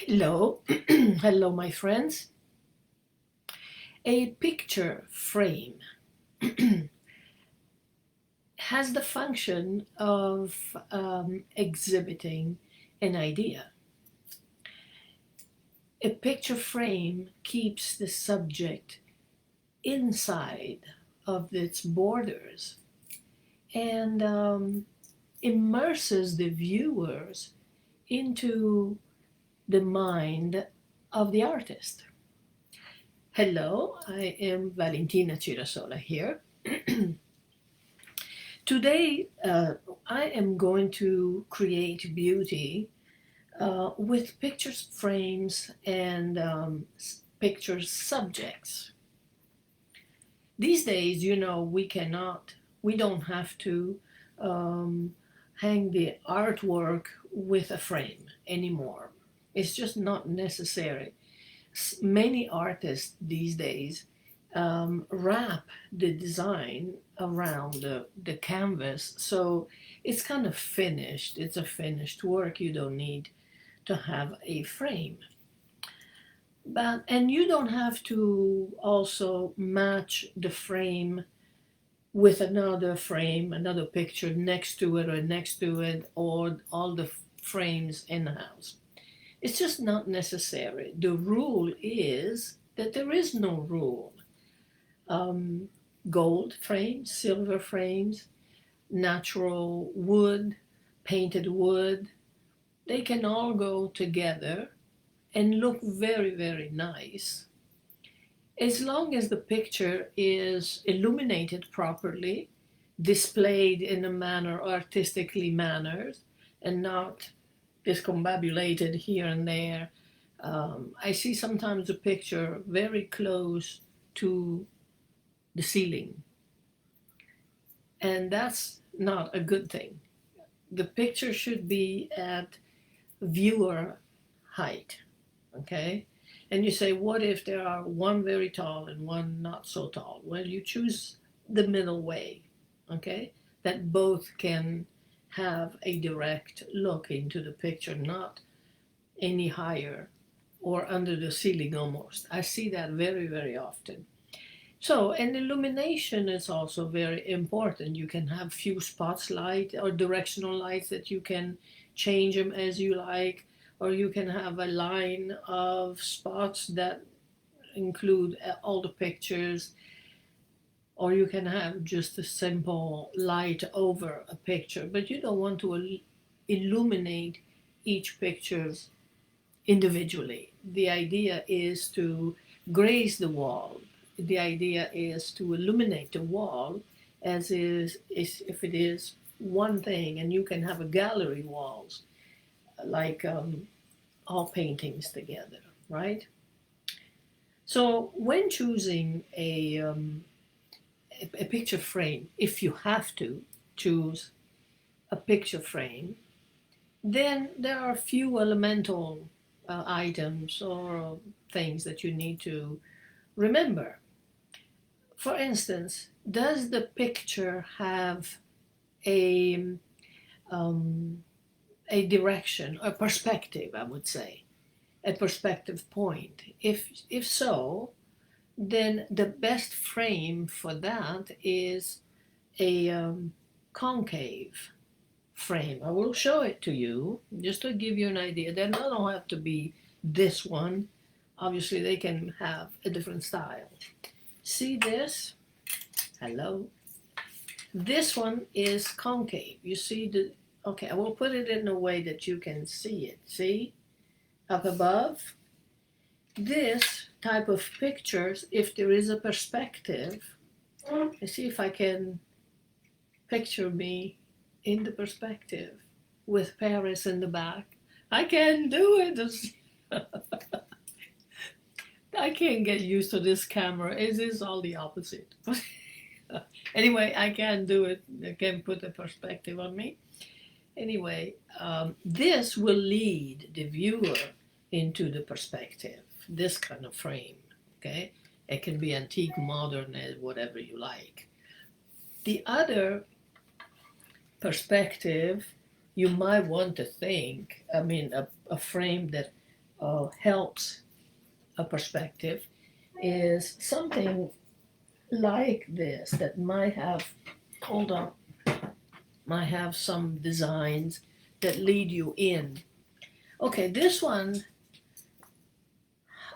Hello, hello, my friends. A picture frame has the function of exhibiting an idea. A picture frame keeps the subject inside of its borders and immerses the viewers into the mind of the artist. Hello, I am Valentina here. Today, I am going to create beauty with pictures frames and picture subjects. These days, we don't have to um, hang the artwork with a frame anymore. It's just not necessary. Many artists these days wrap the design around the canvas, so it's kind of finished. It's a finished work. You don't need to have a frame. And you don't have to also match the frame with another frame, another picture next to it or all the frames in the house. It's just not necessary. The rule is that there is no rule. um, Gold frames, silver frames, natural wood, painted wood, they can all go together and look very, very nice as long as the picture is illuminated properly, displayed in a manner artistically mannered, and not discombobulated here and there. I see sometimes a picture very close to the ceiling, and that's not a good thing. The picture should be at viewer height, okay? And you say, what if there are one very tall and one not so tall? Well, you choose the middle way, okay? That both can have a direct look into the picture, not any higher or under the ceiling almost. I see that very, very often. So, and illumination is also very important. You can have few spots light or directional lights that you can change them as you like, or you can have a line of spots that include all the pictures, or you can have just a simple light over a picture, but you don't want to illuminate each picture individually. The idea is to grace the wall. The idea is to illuminate the wall is if it is one thing, and you can have a gallery walls like all paintings together, right? So when choosing a picture frame, if you have to choose a picture frame, then there are a few elemental items or things that you need to remember. For instance, does the picture have a um, a direction, a perspective, I would say, a perspective point? If so, then the best frame for that is a concave frame. I will show it to you just to give you an idea. They don't have to be this one. Obviously, they can have a different style. See this? Hello. This one is concave. You see the, okay, I will put it in a way that you can see it. See? Up above. This type of pictures, if there is a perspective, let's see if I can picture me in the perspective with Paris in the back. I can't do it. I can't get used to this camera. It is all the opposite. Anyway, I can't do it. I can't put a perspective on me. Anyway, this will lead the viewer into the perspective, this kind of frame, okay? It can be antique, modern, whatever you like. The other perspective, you might want to think, I mean, a frame that helps a perspective is something like this that might have, hold on, might have some designs that lead you in. Okay, this one,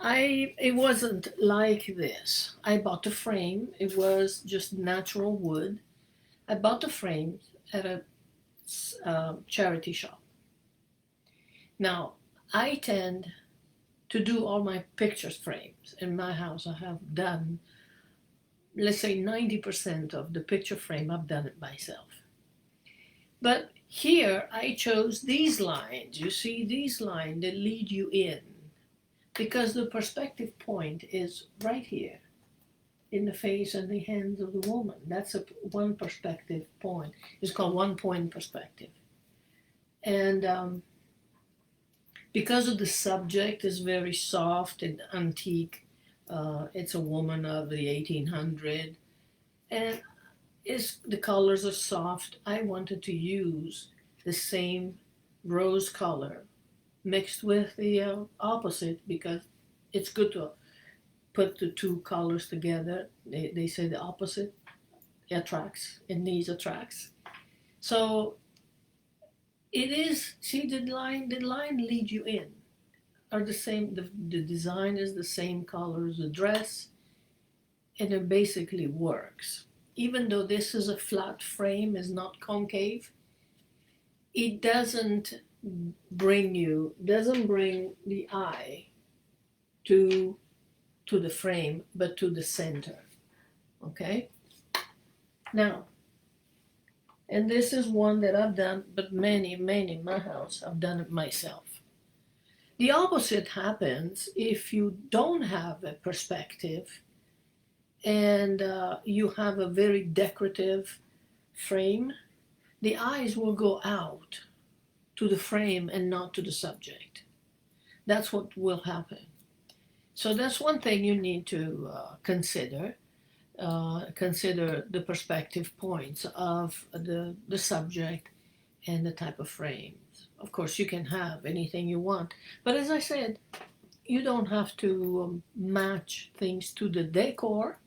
it wasn't like this. I bought a frame. It was just natural wood. I bought the frame at a charity shop. Now, I tend to do all my pictures frames in my house. I have done, let's say 90% of the picture frame, I've done it myself. But here I chose these lines. You see these lines that lead you in because the perspective point is right here in the face and the hands of the woman. That's one perspective point. It's called one point perspective. And because of the subject is very soft and antique, it's a woman of the 1800s, and the colors are soft. I wanted to use the same rose color mixed with the opposite because it's good to put the two colors together. They say the opposite attracts and these attracts. So it is, see the line leads you in. Are the same, the design is the same color as the dress, and it basically works. Even though this is a flat frame, is not concave, it doesn't bring the eye to the frame, but to the center. Okay? Now, and this is one that I've done, but many in my house, I've done it myself. The opposite happens if you don't have a perspective and you have a very decorative frame. The eyes will go out to the frame and not to the subject. That's what will happen. So that's one thing you need to consider. Consider the perspective points of the subject and the type of frames. Of course, you can have anything you want, but as I said, you don't have to match things to the decor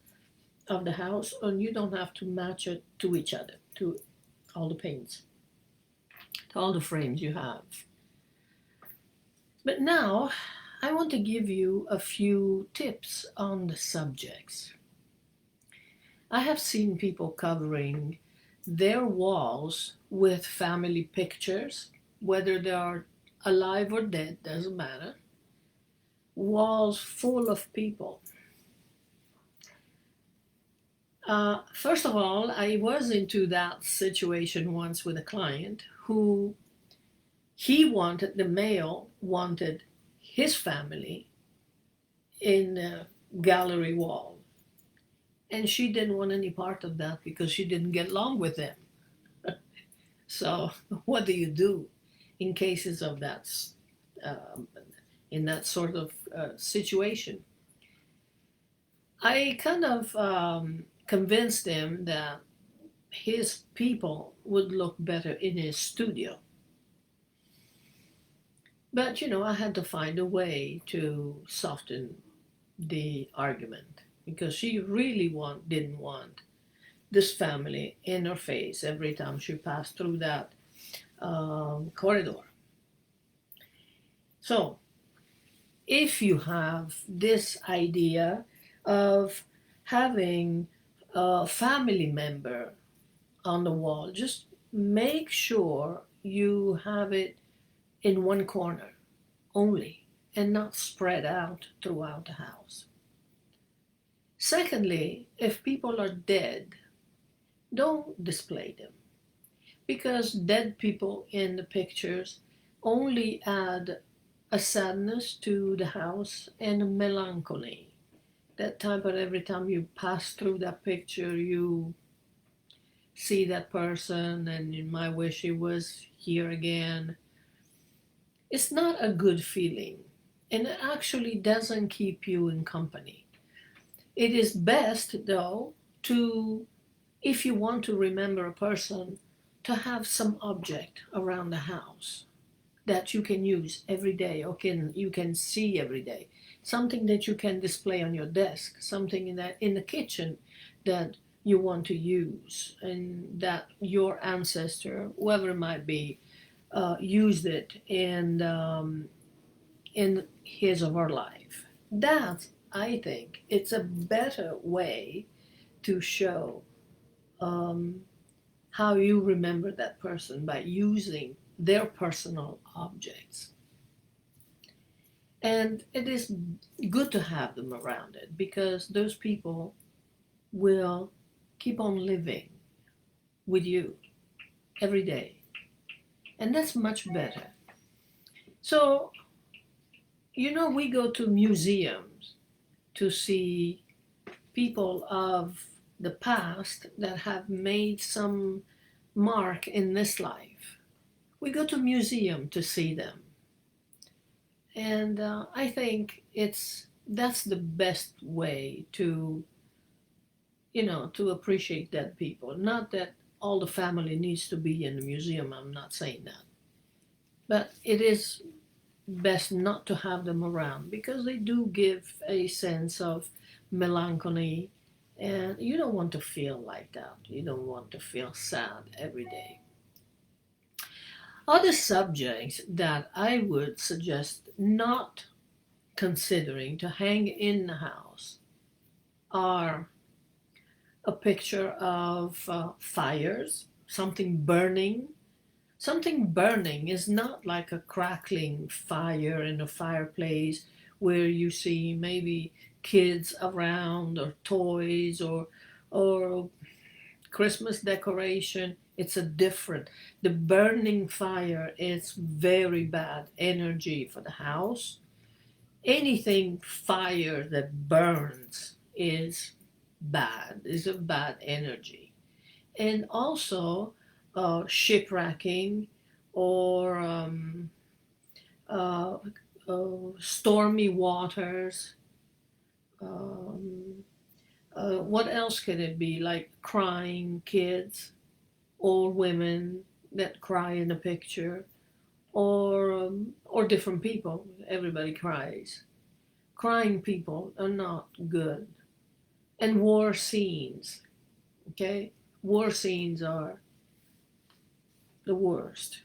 of the house, and you don't have to match it to each other, to all the paints, to all the frames you have. But now, I want to give you a few tips on the subjects. I have seen people covering their walls with family pictures, whether they are alive or dead, doesn't matter. Walls full of people. First of all, I was into that situation once with a client who the male wanted his family in a gallery wall. And she didn't want any part of that because she didn't get along with them. So what do you do in cases of that, in that sort of situation? I kind of convinced him that his people would look better in his studio. But, I had to find a way to soften the argument because she really didn't want this family in her face every time she passed through that corridor. So, if you have this idea of having a family member on the wall, just make sure you have it in one corner only and not spread out throughout the house. Secondly, if people are dead, don't display them because dead people in the pictures only add a sadness to the house and a melancholy. That type of every time you pass through that picture, you see that person and you might wish he was here again. It's not a good feeling, and it actually doesn't keep you in company. It is best, though, if you want to remember a person, to have some object around the house that you can use every day, or you can see every day. Something that you can display on your desk, something in the kitchen that you want to use, and that your ancestor, whoever it might be, used it in his or her life. That, I think, it's a better way to show um, how you remember that person, by using their personal objects. And it is good to have them around it, because those people will keep on living with you every day. And that's much better. So, we go to museums to see people of the past that have made some mark in this life. We go to museum to see them. And I think that's the best way to appreciate dead people. Not that all the family needs to be in the museum, I'm not saying that. But it is best not to have them around, because they do give a sense of melancholy, and you don't want to feel like that. You don't want to feel sad every day. Other subjects that I would suggest not considering to hang in the house are a picture of fires, something burning. Something burning is not like a crackling fire in a fireplace where you see maybe kids around, or toys, or Christmas decoration. It's a different. The burning fire is very bad energy for the house. Anything fire that burns is bad, is a bad energy. And also shipwrecking, or uh, stormy waters. Um, what else could it be? Like crying kids, old women that cry in a picture, or different people. Everybody cries. Crying people are not good. And war scenes. Okay, war scenes are the worst.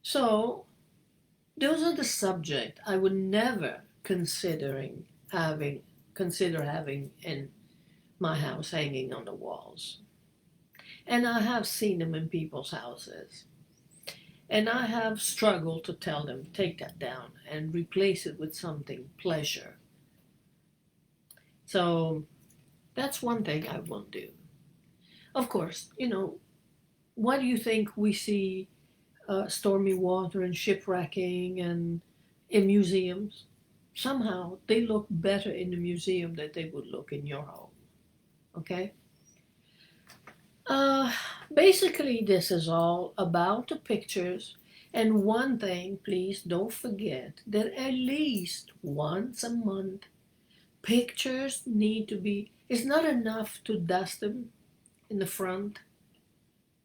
So those are the subject I would never consider having in my house, hanging on the walls. And I have seen them in people's houses. And I have struggled to tell them, take that down and replace it with something pleasure. So that's one thing I won't do. Of course, why do you think we see stormy water and shipwrecking and in museums? Somehow they look better in the museum than they would look in your home. Okay? Uh, Basically, this is all about the pictures. And one thing, please don't forget that at least once a month, pictures need to be, it's not enough to dust them in the front.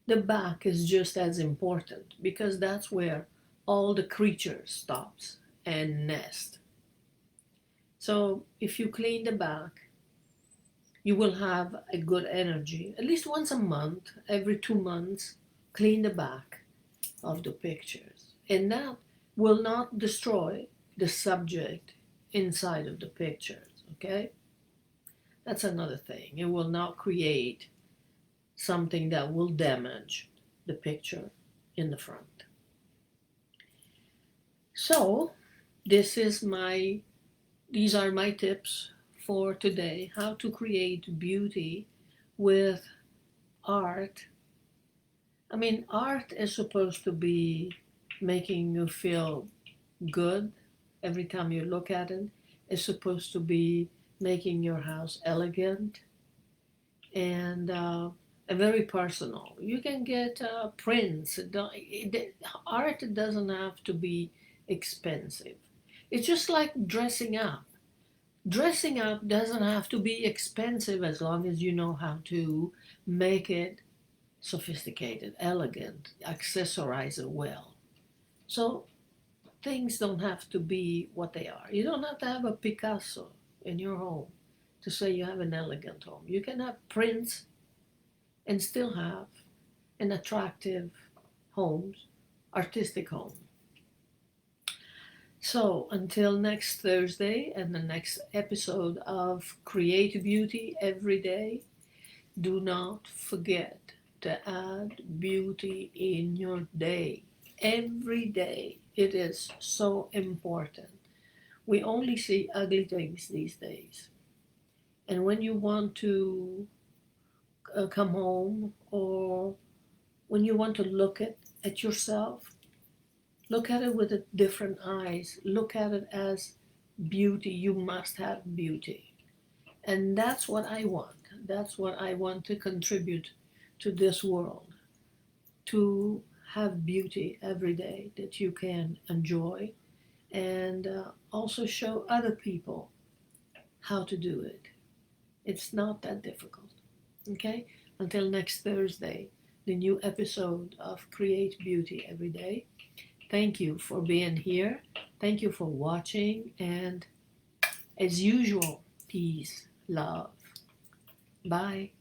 The back is just as important, because that's where all the creatures stops and nest. So if you clean the back, you will have a good energy. At least once a month, every 2 months, clean the back of the pictures. And that will not destroy the subject inside of the pictures, okay? That's another thing. It will not create something that will damage the picture in the front. So, these are my tips for today, how to create beauty with art. I mean, art is supposed to be making you feel good every time you look at it. It's supposed to be making your house elegant and very personal. You can get prints. Art doesn't have to be expensive. It's just like dressing up. Dressing up doesn't have to be expensive, as long as you know how to make it sophisticated, elegant, accessorize it well. So things don't have to be what they are. You don't have to have a Picasso in your home to say you have an elegant home. You can have prints and still have an attractive home, artistic home. So until next Thursday and the next episode of Create Beauty Every Day, do not forget to add beauty in your day. Every day. It is so important. We only see ugly things these days. And when you want to come home, or when you want to look at yourself, look at it with a different eyes. Look at it as beauty. You must have beauty. And that's what I want. That's what I want to contribute to this world. To have beauty every day that you can enjoy, and also show other people how to do it. It's not that difficult. Okay? Until next Thursday, the new episode of Create Beauty Every Day. Thank you for being here. Thank you for watching. And as usual, peace, love. Bye.